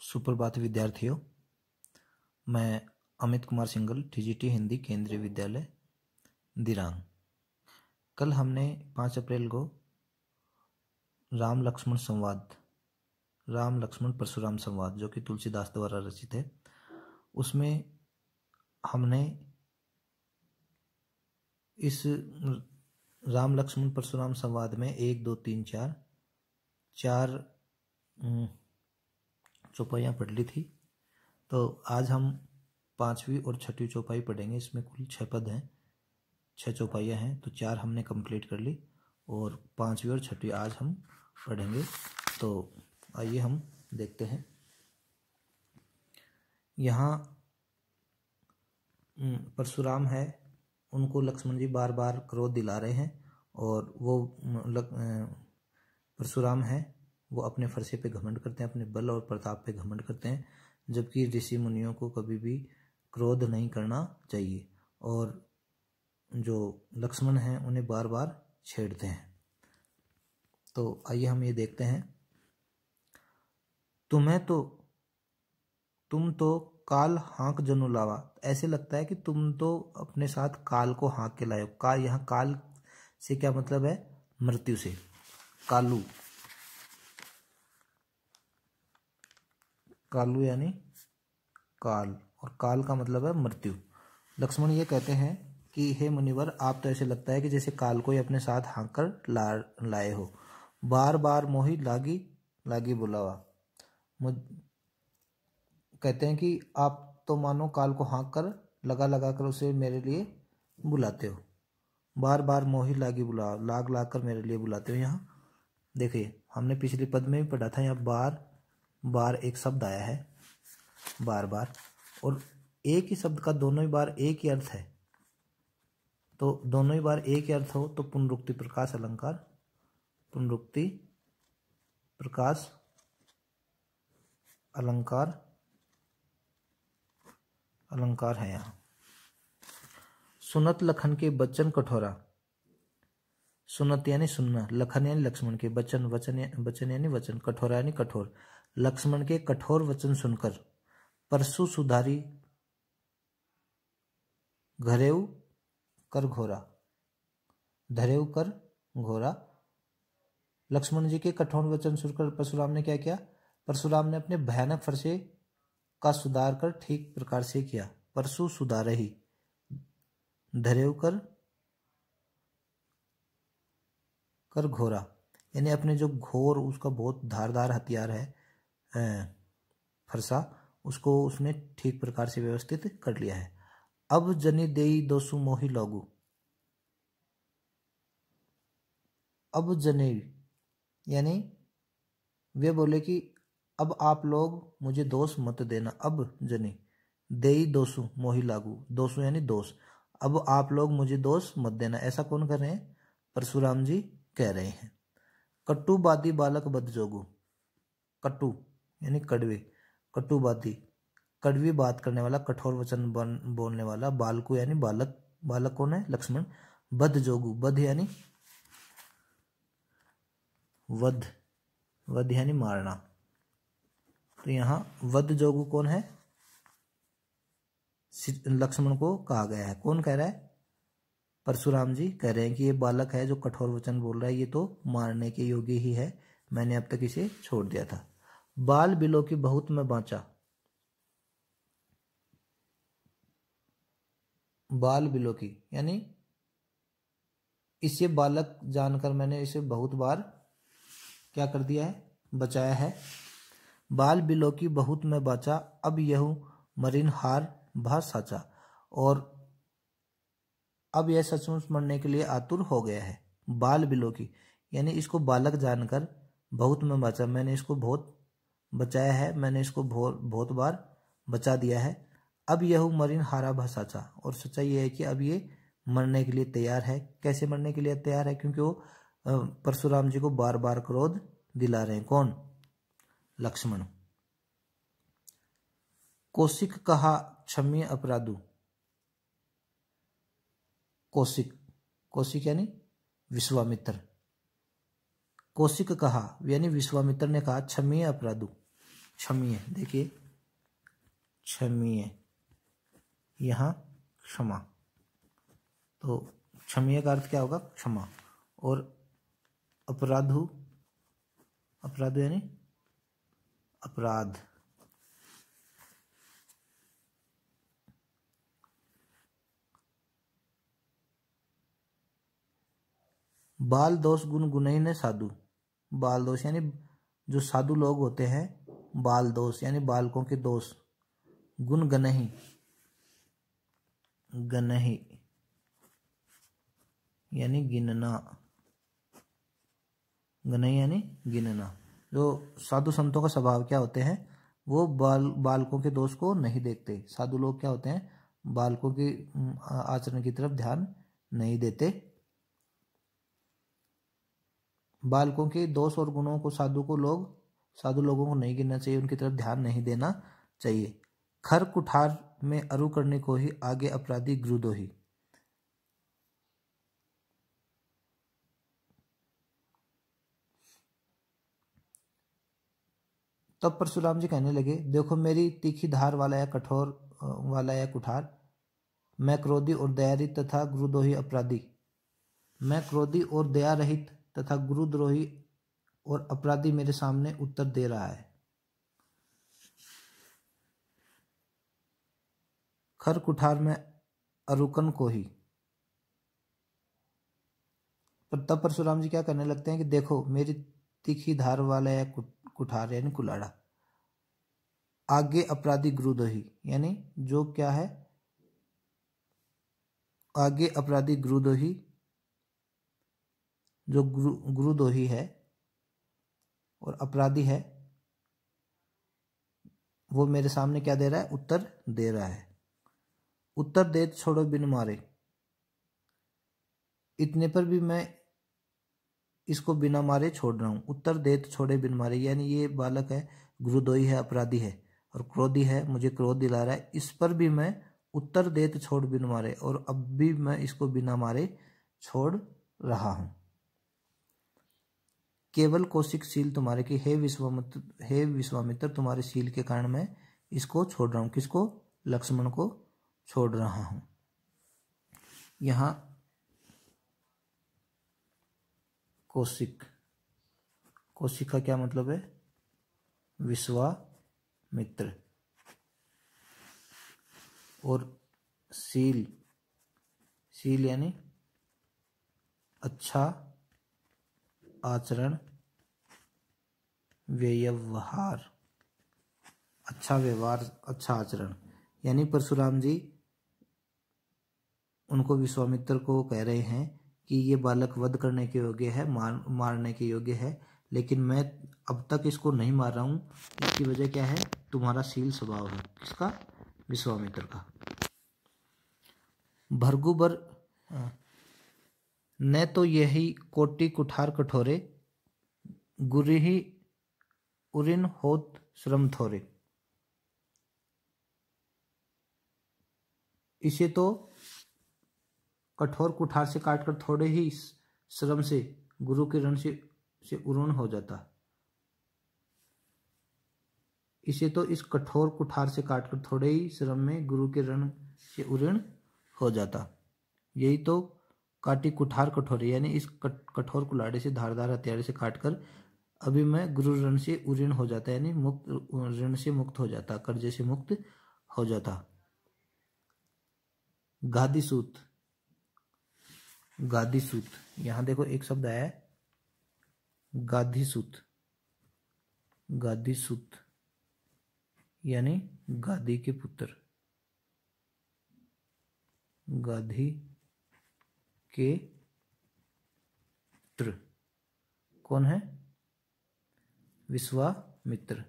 सुप्रभात विद्यार्थियों, मैं अमित कुमार सिंगल, टीजीटी हिंदी, केंद्रीय विद्यालय दिरांग। कल हमने 5 अप्रैल को राम लक्ष्मण परशुराम संवाद जो कि तुलसीदास द्वारा रचित है, उसमें हमने इस राम लक्ष्मण परशुराम संवाद में 1, 2, 3, 4 चौपाइयाँ पढ़ ली थी। तो आज हम 5वीं और 6वीं चौपाई पढ़ेंगे। इसमें कुल 6 पद हैं, 6 चौपाइयाँ हैं, तो 4 हमने कंप्लीट कर ली और 5वीं और 6वीं आज हम पढ़ेंगे। तो आइए हम देखते हैं। यहाँ परशुराम है, उनको लक्ष्मण जी बार बार क्रोध दिला रहे हैं और वो परशुराम है वो अपने फरसे पे घमंड करते हैं, अपने बल और प्रताप पे घमंड करते हैं, जबकि ऋषि मुनियों को कभी भी क्रोध नहीं करना चाहिए। और जो लक्ष्मण हैं उन्हें बार बार छेड़ते हैं। तो आइए हम ये देखते हैं। तुम तो काल हाँक जनु लावा। ऐसे लगता है कि तुम तो अपने साथ काल को हाँक के लाए हो। यहाँ काल से क्या मतलब है? मृत्यु से। कालू यानी काल, और काल का मतलब है मृत्यु। लक्ष्मण ये कहते हैं कि हे मुनिवर, आप तो ऐसे लगता है कि जैसे काल को ही अपने साथ हाँक कर लाए हो। बार बार मोही लागी बुलावा। कहते हैं कि आप तो मानो काल को हाँक कर लगा कर उसे मेरे लिए बुलाते हो। बार बार मोही लागी बुलावा, लाग कर मेरे लिए बुलाते हो। यहाँ देखिए, हमने पिछले पद में भी पढ़ा था, यहाँ बार बार एक शब्द आया है, बार बार, और एक ही शब्द का दोनों ही बार एक ही अर्थ है। तो दोनों ही बार एक ही अर्थ हो तो पुनरुक्ति प्रकाश अलंकार है यहाँ। सुनत लखन के बचन कठोरा। सुनत यानी सुनना, लखन यानी लक्ष्मण के, वचन यानी वचन, कठोरा यानी कठोर। लक्ष्मण के कठोर वचन सुनकर परसु सुधारी धरेउ कर घोरा। लक्ष्मण जी के कठोर वचन सुनकर परशुराम ने क्या किया? परशुराम ने अपने भयानक फरसे का सुधार कर ठीक प्रकार से किया। परसु सुधार ही धरेउ कर घोरा, यानी अपने जो घोर, उसका बहुत धारदार हथियार है फरसा, उसको उसने ठीक प्रकार से व्यवस्थित कर लिया है। अब जनि देई दोसु मोहि लागू। अब जने यानी वे बोले कि अब आप लोग मुझे दोष मत देना। अब जने देई दोसु मोहि लागू, दोसु यानी दोष। अब आप लोग मुझे दोष मत देना। ऐसा कौन कर रहे हैं? परशुराम जी कह रहे हैं। कट्टुवादी बालक बद जोगु। कट्टु यानी कड़वे, कट्टुवादी कड़वी बात करने वाला, कठोर वचन बोलने वाला, बालकु यानी बालक, बालक कौन है? लक्ष्मण। बद जोगु, बद यानी वध यानी मारना। तो यहाँ वध जोगु कौन है? लक्ष्मण को कहा गया है। कौन कह रहा है? परशुराम जी कह रहे हैं कि ये बालक है जो कठोर वचन बोल रहा है, ये तो मारने के योग्य ही है, मैंने अब तक इसे छोड़ दिया था। बाल बिलो की बहुत मैं बांचा। बाल बिलो की यानी इसे बालक जानकर मैंने इसे बहुत बार क्या कर दिया है? बचाया है। बाल बिलो की बहुत मैं बाचा, अब यहू मरीन हार भा साचा। और अब यह सचमुच मरने के लिए आतुर हो गया है। बाल बिलो की यानी इसको बालक जानकर बहुत मैं बचा, मैंने इसको बहुत बचाया है, मैंने इसको बहुत बार बचा दिया है। अब यह मरीन हारा भसाचा, और सच्चाई यह है कि अब ये मरने के लिए तैयार है। कैसे मरने के लिए तैयार है? क्योंकि वो परशुराम जी को बार बार क्रोध दिला रहे हैं। कौन? लक्ष्मण। कौशिक कहा क्षम्य अपराधु। कौशिक यानी विश्वामित्र। कौशिक कहा यानी विश्वामित्र ने कहा क्षम्य अपराधु, क्षमीय, देखिए क्षमीय, यहाँ क्षमा, तो क्षमीय का अर्थ क्या होगा? क्षमा। और अपराधु, अपराधु यानी अपराध। बाल दोष गुण गुणही ने साधु, बाल दोष यानी जो साधु लोग होते हैं, बाल दोष यानी बालकों के दोष, गुण गणही, गणही यानी गिनना, गणही यानी गिनना। जो साधु संतों का स्वभाव क्या होते हैं? वो बालकों के दोष को नहीं देखते। साधु लोग क्या होते हैं? बालकों के आचरण की तरफ ध्यान नहीं देते। बालकों के दोष और गुणों को साधु लोगों को नहीं गिनना चाहिए, उनकी तरफ ध्यान नहीं देना चाहिए। खर कुठार में अरु करने को ही आगे अपराधी गुरुदोही। तब परशुराम जी कहने लगे, देखो मेरी तीखी धार वाला या कठोर वाला या कुठार, मैं क्रोधी और दया रहित तथा गुरुद्रोही अपराधी, मैं क्रोधी और दया रहित तथा गुरुद्रोही और अपराधी मेरे सामने उत्तर दे रहा है। खर कुठार में अरुकन को ही। पर तब परशुराम जी क्या करने लगते हैं कि देखो मेरी तीखी धार वाला या कुठार यानी कुलाड़ा, आगे अपराधी गुरुद्रोही यानी जो क्या है? आगे अपराधी गुरुद्रोही, जो गुरुद्रोही है और अपराधी है, वो मेरे सामने क्या दे रहा है? उत्तर दे रहा है। उत्तर दे छोड़ो बिन मारे, इतने पर भी मैं इसको बिना मारे छोड़ रहा हूं। उत्तर दे छोड़े बिन मारे यानी ये बालक है, गुरुद्रोही है, अपराधी है और क्रोधी है, मुझे क्रोध दिला रहा है, इस पर भी मैं उत्तर देत छोड़ बिन मारे, और अब भी मैं इसको बिना मारे छोड़ रहा हूं। केवल कौशिक शील तुम्हारे की, हे विश्वामित्र तुम्हारे शील के कारण मैं इसको छोड़ रहा हूं। किसको? लक्ष्मण को छोड़ रहा हूं। यहां कौशिक, कौशिक का क्या मतलब है? विश्वामित्र। और शील, शील यानी अच्छा आचरण, व्यवहार, अच्छा व्यवहार, अच्छा आचरण। यानी परशुराम जी उनको, विश्वामित्र को कह रहे हैं कि ये बालक वध करने के योग्य है, मारने के योग्य है, लेकिन मैं अब तक इसको नहीं मार रहा हूं। इसकी वजह क्या है? तुम्हारा शील स्वभाव है। किसका? विश्वामित्र का। भर्गुबर न तो यही कोटि कुठार कठोरे, गुरिही उरिन होत श्रम थोरे। इसे तो कठोर कुठार से काटकर थोड़े ही श्रम से गुरु के ऋण से उऋण हो जाता। इसे तो इस कठोर कुठार से काटकर थोड़े ही श्रम में गुरु के ऋण से उऋण हो जाता। यही तो काटी कुठार कठोरे यानी इस कठोर कुलाड़े से, धारदार हथियारे से काटकर अभी मैं गुरु ऋण से उऋण हो जाता, यानी मुक्त, ऋण से मुक्त हो जाता, कर्जे से मुक्त हो जाता। गादीसूत, गादीसूत, यहां देखो एक शब्द आया है गादीसूत। गादीसूत यानी गादी के पुत्र, गाधी के पुत्र कौन है? विश्वामित्र।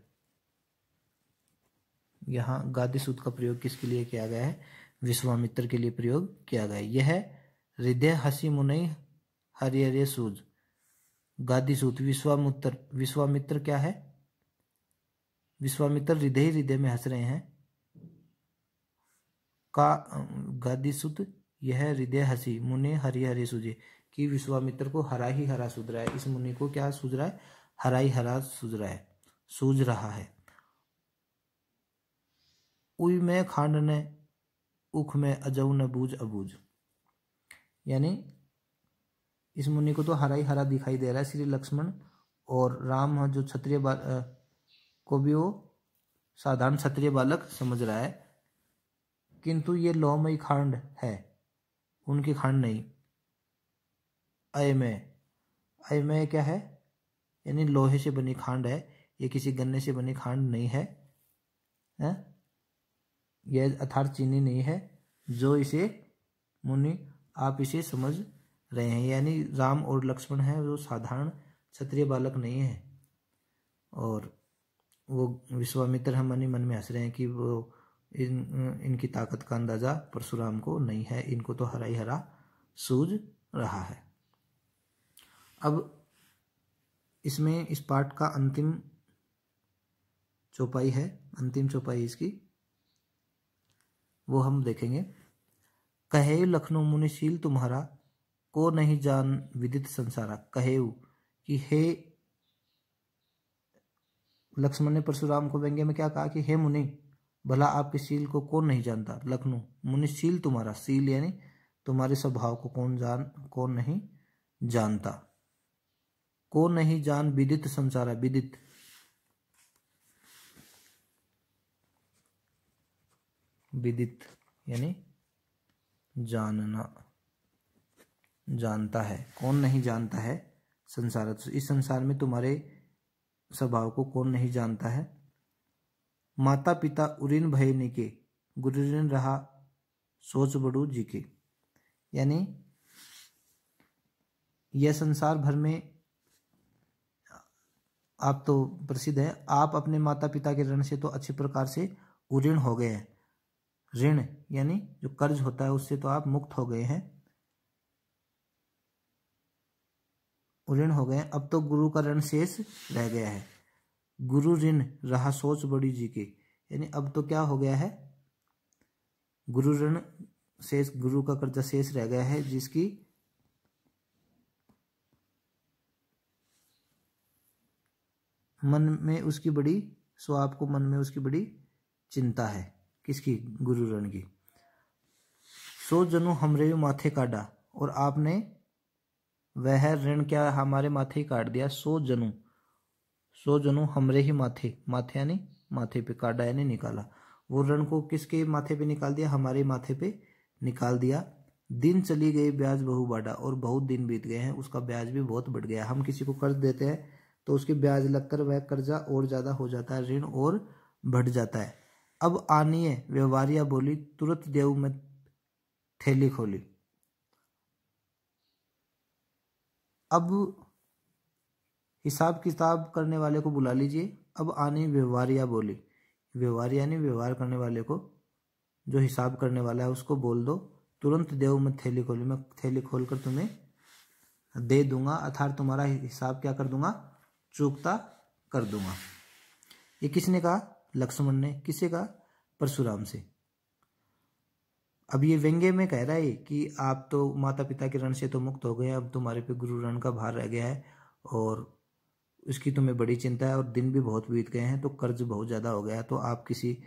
यहां गादीसूत का प्रयोग किसके लिए किया गया है? विश्वामित्र के लिए प्रयोग किया गया है। यह हृदय हसी मुनई हरिहर सूज। गादीसूत, विश्वामित्र, विश्वामित्र क्या है? विश्वामित्र हृदय हृदय में हंस रहे हैं का गादीसूत, यह हृदय हसी मुनि हरिहर सूझे, कि विश्वामित्र को हरा ही हरा सूझ रहा है। इस मुनि को क्या सूझ रहा है? हरा ही हरा सूझ रहा है, सूझ रहा है। उई में खांड ने उख में अजऊ न बूझ अबूझ। यानी इस मुनि को तो हरा ही हरा दिखाई दे रहा है श्री लक्ष्मण, और राम जो क्षत्रिय को भी वो साधारण क्षत्रिय बालक समझ रहा है, किंतु ये लोहमयी खांड है, उनकी खांड नहीं। अयमय क्या है, यानी लोहे से बनी खांड है, ये किसी गन्ने से बनी खांड नहीं है, यह अर्थात चीनी नहीं है, जो इसे मुनि आप इसे समझ रहे हैं। यानी राम और लक्ष्मण है वो साधारण क्षत्रिय बालक नहीं है। और वो विश्वामित्र हम मन ही मन में हंस रहे हैं कि वो इनकी ताकत का अंदाजा परशुराम को नहीं है, इनको तो हरा ही हरा सूझ रहा है। अब इसमें इस पाठ का अंतिम चौपाई है, अंतिम चौपाई इसकी वो हम देखेंगे। कहे लखनऊ मुनिशील तुम्हारा, को नहीं जान विदित संसारा। कहेऊ कि हे लक्ष्मण ने परशुराम को व्यंग्य में क्या कहा कि हे मुनि, भला आपके शील को कौन नहीं जानता। लखनऊ मुनिशील तुम्हारा, शील यानी तुम्हारे स्वभाव को कौन नहीं जानता। को नहीं जान विदित संसारा, विदित विदित यानी जानना, जानता है, कौन नहीं जानता है संसार। इस संसार में तुम्हारे स्वभाव को कौन नहीं जानता है। माता पिता उरिन भय निके, गुरुरिन रहा सोच बड़ू जी के। यानी यह संसार भर में आप तो प्रसिद्ध है, आप अपने माता पिता के ऋण से तो अच्छी प्रकार से उऋण हो गए हैं। ऋण यानी जो कर्ज होता है उससे तो आप मुक्त हो गए हैं, ऋण हो गए। अब तो गुरु का ऋण शेष रह गया है। गुरु ऋण रहा सोच बड़ी जी के, यानी अब तो क्या हो गया है, गुरु ऋण शेष, गुरु का कर्जा शेष रह गया है, जिसकी मन में उसकी बड़ी, सो आपको मन में उसकी बड़ी चिंता है। किसकी, गुरु ऋण की। सो जनु हमरे माथे काटा, और आपने वह ऋण क्या हमारे माथे ही काट दिया। सो जनु हमरे ही माथे, माथे यानी माथे पे, काटा यानी निकाला। वो ऋण को किसके माथे पे निकाल दिया, हमारे माथे पे निकाल दिया। दिन चली गई ब्याज बहु बाड़ा, और बहुत दिन बीत गए हैं, उसका ब्याज भी बहुत बढ़ गया। हम किसी को कर्ज देते हैं तो उसके ब्याज लगकर वह कर्जा और ज्यादा हो जाता है, ऋण और बढ़ जाता है। अब आनिए व्यवहारिया बोली, तुरंत देव में थैली खोली। अब हिसाब किताब करने वाले को बुला लीजिए। अब आनी व्यवहारिया बोली, व्यवहार यानी व्यवहार करने वाले को, जो हिसाब करने वाला है उसको बोल दो, तुरंत देव मैं थैली खोली, मैं थैली खोलकर तुम्हें दे दूंगा, अर्थात तुम्हारा हिसाब क्या कर दूंगा, चूकता कर दूंगा। ये किसने कहा, लक्ष्मण ने। किसे कहा, परशुराम से। अब ये व्यंग्य में कह रहा है कि आप तो माता पिता के ऋण से तो मुक्त हो गए, अब तुम्हारे पे गुरु ऋण का भार रह गया है और उसकी तुम्हें बड़ी चिंता है, और दिन भी बहुत बीत गए हैं, तो कर्ज बहुत ज़्यादा हो गया है। तो आप किसी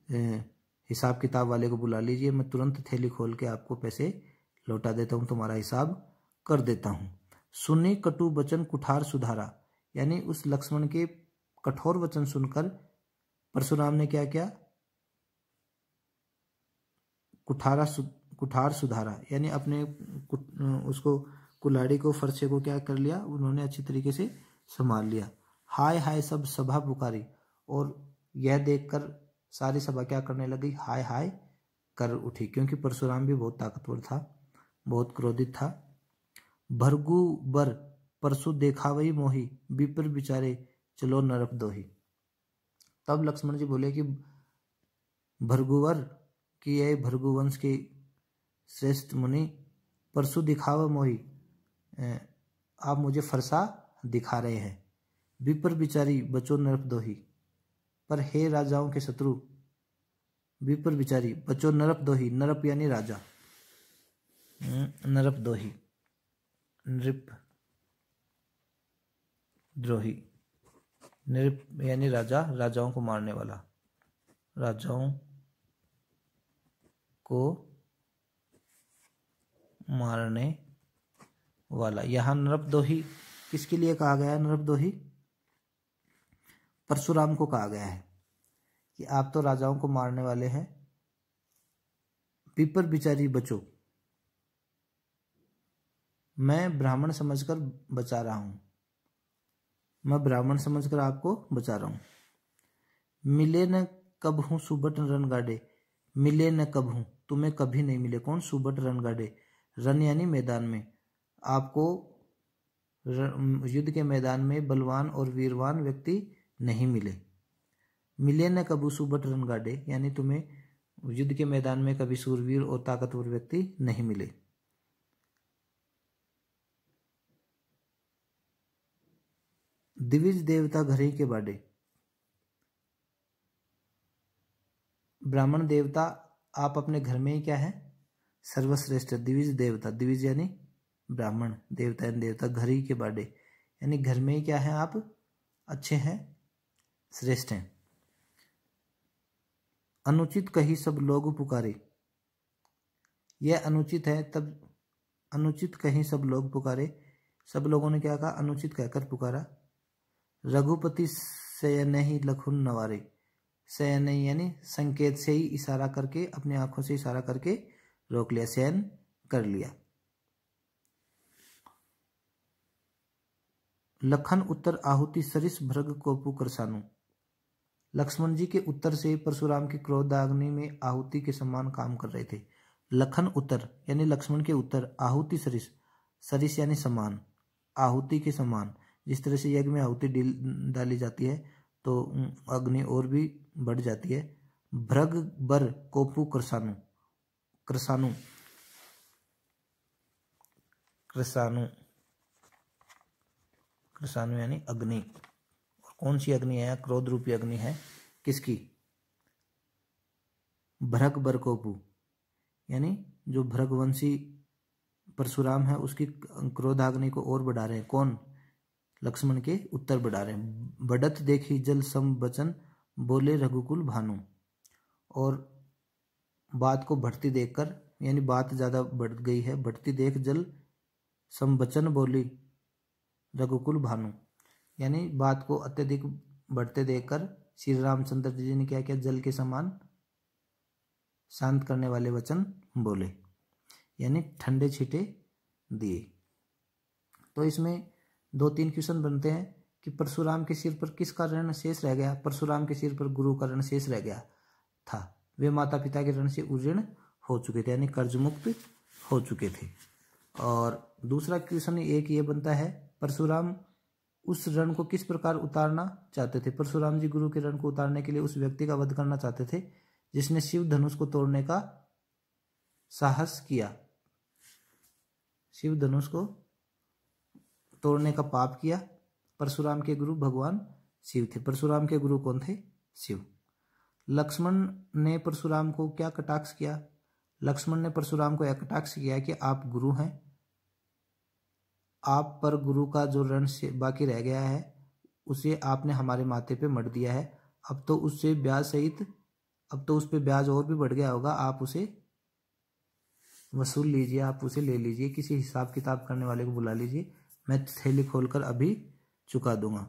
हिसाब किताब वाले को बुला लीजिए, मैं तुरंत थैली खोल के आपको पैसे लौटा देता हूँ, तुम्हारा हिसाब कर देता हूँ। सुनी कटु वचन कुठार सुधारा, यानी उस लक्ष्मण के कठोर वचन सुनकर परशुराम ने क्या किया, कुठार सुधारा, यानी अपने उसको कुल्हाड़ी को, फरसे को क्या कर लिया, उन्होंने अच्छी तरीके से संभाल लिया। हाय हाय सब सभा पुकारी, और यह देखकर सारी सभा क्या करने लगी, हाय हाय कर उठी, क्योंकि परशुराम भी बहुत ताकतवर था, बहुत क्रोधित था। भरगु बर परसु देखावई मोही, विपर बिचारे चलो नरक दोही। तब लक्ष्मण जी बोले कि भरगुवर कि यह भृगुवंश के श्रेष्ठ मुनि परसु दिखावा मोही, आप मुझे फरसा दिखा रहे हैं। विपर बिचारी बचो नरक दोही, पर हे राजाओं के शत्रु, विपर बिचारी बचो नरक दोही, नरप यानी राजा, नरप दोही नृप द्रोही, नृप यानी राजा, राजाओं को मारने वाला, राजाओं को मारने वाला। यहां नृपद्रोही किसके लिए कहा गया है? नृपद्रोही परशुराम को कहा गया है कि आप तो राजाओं को मारने वाले हैं, पीपर बिचारी बचो, मैं ब्राह्मण समझकर बचा रहा हूं, मैं ब्राह्मण समझकर आपको बचा रहा हूं। मिले न कब हूं सुबट रन गाड़े, मिले न कब हूं, तुम्हें कभी नहीं मिले। कौन? सुबट रन गाड़े। रन यानी मैदान में, आपको युद्ध के मैदान में बलवान और वीरवान व्यक्ति नहीं मिले। मिले न कबू सुबट रन गाड़े यानी तुम्हें युद्ध के मैदान में कभी सूरवीर और ताकतवर व्यक्ति नहीं मिले। दिविज देवता घरे के बाडे, ब्राह्मण देवता आप अपने घर में ही क्या है? सर्वश्रेष्ठ। दिविज देवता, दिविज यानी ब्राह्मण, देवता यानी देवता, घर ही के बाडे यानी घर में ही क्या है? आप अच्छे हैं, श्रेष्ठ हैं। अनुचित कही सब लोग पुकारे, यह अनुचित है तब अनुचित कहीं सब लोग पुकारे, सब लोगों ने क्या कहा? अनुचित कहकर पुकारा। रघुपति शयन ही लखुन नवारे, शयन यानी संकेत से ही इशारा करके, अपनी आंखों से इशारा करके रोक लिया, शयन कर लिया। लखन उत्तर आहुति सरिस भृग कोपु करसानु, लक्ष्मण जी के उत्तर से परशुराम की क्रोधाग्नि में आहुति के समान काम कर रहे थे। लखन उत्तर यानी लक्ष्मण के उत्तर, आहुति सरिस, सरिस यानी समान, आहुति के समान। जिस तरह से यज्ञ में आहुति डाली जाती है तो अग्नि और भी बढ़ जाती है। भृग बर कोपु करसानु, करसानु, करसानु, करसानु यानी अग्नि। कौन सी अग्नि है? क्रोध रूपी अग्नि है। किसकी? भृग बर कोपु यानी जो भृगवंशी परशुराम है उसकी क्रोधाग्नि को और बढ़ा रहे हैं। कौन? लक्ष्मण के उत्तर बढ़ा रहे हैं। बढ़त देखी जल सम बचन बोले रघुकुल भानु, और बात को बढ़ती देखकर यानी बात ज्यादा बढ़ गई है, बढ़ती देख जल सम बचन बोली रघुकुल भानु यानी बात को अत्यधिक बढ़ते देखकर श्री रामचंद्र जी ने क्या किया? जल के समान शांत करने वाले वचन बोले यानी ठंडे छींटे दिए। तो इसमें 2-3 क्वेश्चन बनते हैं कि परशुराम के सिर पर किसका ऋण शेष रह गया? परशुराम के सिर पर गुरु का ऋण शेष रह गया था। वे माता पिता के ऋण से उऋण हो चुके थे यानी कर्ज मुक्त हो चुके थे। और दूसरा क्वेश्चन एक ये बनता है, परशुराम उस ऋण को किस प्रकार उतारना चाहते थे? परशुराम जी गुरु के ऋण को उतारने के लिए उस व्यक्ति का वध करना चाहते थे जिसने शिव धनुष को तोड़ने का साहस किया, शिव धनुष को तोड़ने का पाप किया। परशुराम के गुरु भगवान शिव थे। परशुराम के गुरु कौन थे? शिव। लक्ष्मण ने परशुराम को क्या कटाक्ष किया? लक्ष्मण ने परशुराम को यह कटाक्ष किया कि आप गुरु हैं, आप पर गुरु का जो ऋण से बाकी रह गया है उसे आपने हमारे माथे पे मढ़ दिया है। अब तो उससे ब्याज सहित, अब तो उस पे ब्याज और भी बढ़ गया होगा, आप उसे वसूल लीजिए, आप उसे ले लीजिए, किसी हिसाब किताब करने वाले को बुला लीजिए, मैं थैली खोलकर अभी चुका दूंगा।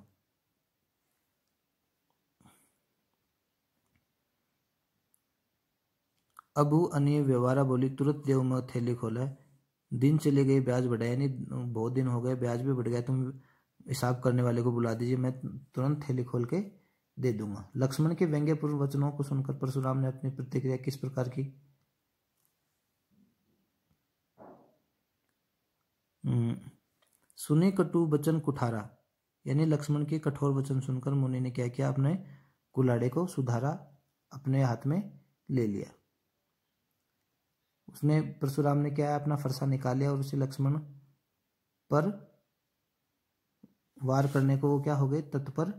अबू अन्य व्यवहारा बोली तुरंत देव मैं थैली खोला है। दिन चले गए ब्याज बढ़ा यानी बहुत दिन हो गए ब्याज भी बढ़ गया, तुम हिसाब करने वाले को बुला दीजिए, मैं तुरंत थैली खोल के दे दूंगा। लक्ष्मण के व्यंग्यपूर्ण वचनों को सुनकर परशुराम ने अपनी प्रतिक्रिया किस प्रकार की? सुने कटु वचन कुठारा यानी लक्ष्मण के कठोर वचन सुनकर मुनि ने क्या किया? अपने कुलाड़े को सुधारा, अपने हाथ में ले लिया। उसने परशुराम ने क्या है? अपना फरसा निकाल लिया और उसे लक्ष्मण पर वार करने को वो क्या हो गए? तत्पर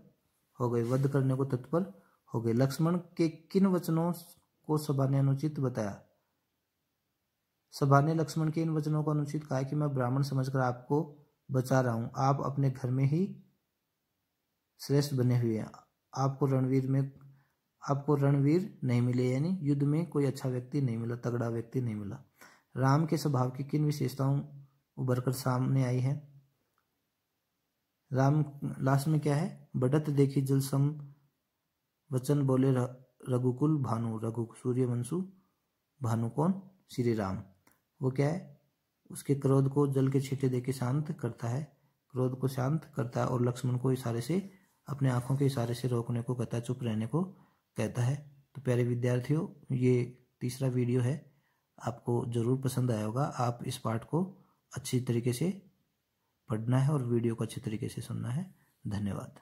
हो गए, वध करने को तत्पर हो गए। लक्ष्मण के किन वचनों को सभा ने अनुचित बताया? सभा ने लक्ष्मण के इन वचनों को अनुचित कहा कि मैं ब्राह्मण समझकर आपको बचा रहा हूं, आप अपने घर में ही श्रेष्ठ बने हुए हैं, आपको रणवीर में आपको रणवीर नहीं मिले, यानी युद्ध में कोई अच्छा व्यक्ति नहीं मिला, तगड़ा व्यक्ति नहीं मिला। राम के स्वभाव की किन विशेषताओं उभरकर सामने आई है? राम लास्ट में क्या है? बढ़त देखी जल सम वचन बोले रघुकुल भानु, रघु सूर्यवंशु, भानु कौन? श्री राम। वो क्या है? उसके क्रोध को जल के छींटे देके शांत करता है, क्रोध को शांत करता है, और लक्ष्मण को इशारे से, अपने आंखों के इशारे से रोकने को कहता है, चुप रहने को कहता है। तो प्यारे विद्यार्थियों, ये तीसरा वीडियो है, आपको जरूर पसंद आया होगा। आप इस पाठ को अच्छी तरीके से पढ़ना है और वीडियो को अच्छी तरीके से सुनना है। धन्यवाद।